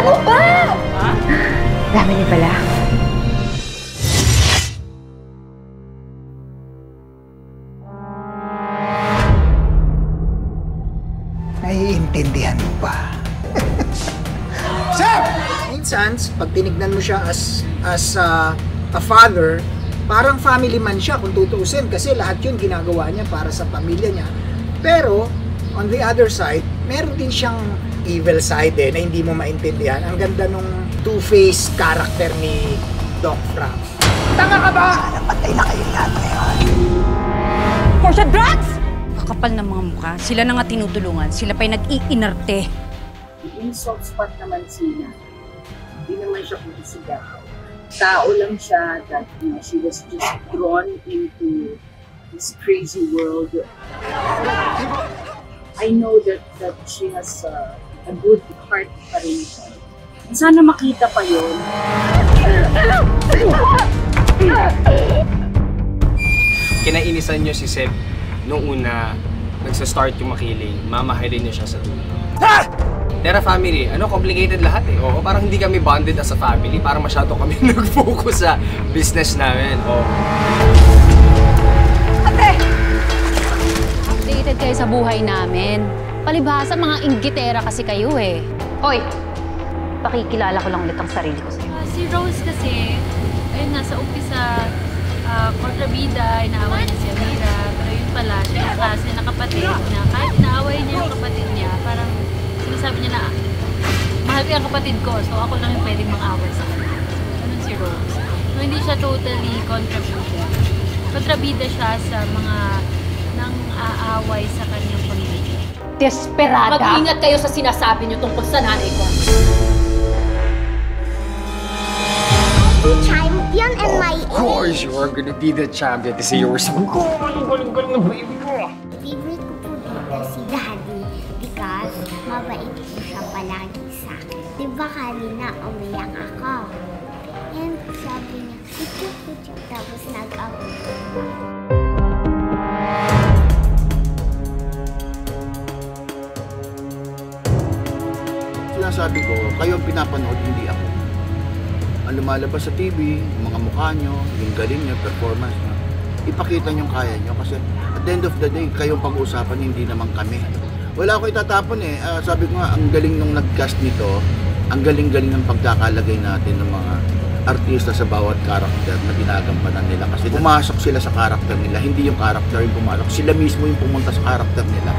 Ano ba? Ha? Dami niyo pala. Naiintindihan mo ba? Sir! Minsan, pag tinignan mo siya as a father, parang family man siya kung tutuusin kasi lahat yun ginagawa niya para sa pamilya niya. Pero, on the other side, meron din siyang evil side na hindi mo maintindihan. Ang ganda nung two-faced character ni Doc Frank. Tanga ka ba? Sana patay na kayo lahat ngayon. Portia drugs! Kakapal ng mga mukha. Sila na nga tinutulungan. Sila pa'y nag-iinarte. Yung soft spot naman sila. Hindi naman siya kumisigaw. Tao lang siya that she was just drawn into this crazy world. I know that she has a good heart pa rin siya. Sana makita pa yun. Kinainisan niyo si Seb nung una nagsa-start yung makiling, mamahalin niyo siya sa dulo. Tera family, complicated lahat eh. Oo, parang hindi kami bonded as a family, parang masyado kami nag-focus sa business namin. Ate! Updated kayo sa buhay namin. Palibhasa, mga inggitera kasi kayo eh. Hoy! Pakikilala ko lang ulit ang sarili ko sa'yo. Si Rose kasi, ayun nga, sa umpisa, kontrabida, inaaway niya si Amira. Pero yun pala, siya yung klase na kapatid na kahit inaaway niya yung kapatid niya, parang sinasabi niya na, mahal ko yung kapatid ko, so ako lang yung pwedeng mang-away sa kanya. Ganun si Rose. So, hindi siya totally kontrabida. Kontrabida siya sa mga nang-aaway sa kanyang pamilya. Desperada! Mag-ingat kayo sa sinasabi niyo tungkol sa nanay ko. Champion and my Of course, you are gonna be the champion kasi you were so cool. Galing-galing na baby ko. favorite ko po dito si Daddy because mabait po siya palagi sa akin. Diba kanina umiyak ako? And sabi niya, kuchuk-kuchuk, tapos nag-away. Sinasabi ko, kayo ang pinapanood, hindi ako. Ang lumalabas sa TV, yung mga mukha nyo, yung galing nyo, performance nyo, ipakita nyo kaya nyo kasi at the end of the day, kayong pag-uusapan, hindi naman kami. Wala ko itatapon eh. Sabi ko nga, ang galing nung nag-cast nito, ang galing-galing ng pagkakalagay natin ng mga artista sa bawat karakter na ginagampanan nila kasi pumasok sila sa karakter nila, hindi yung karakter yung pumasok, sila mismo yung pumunta sa karakter nila.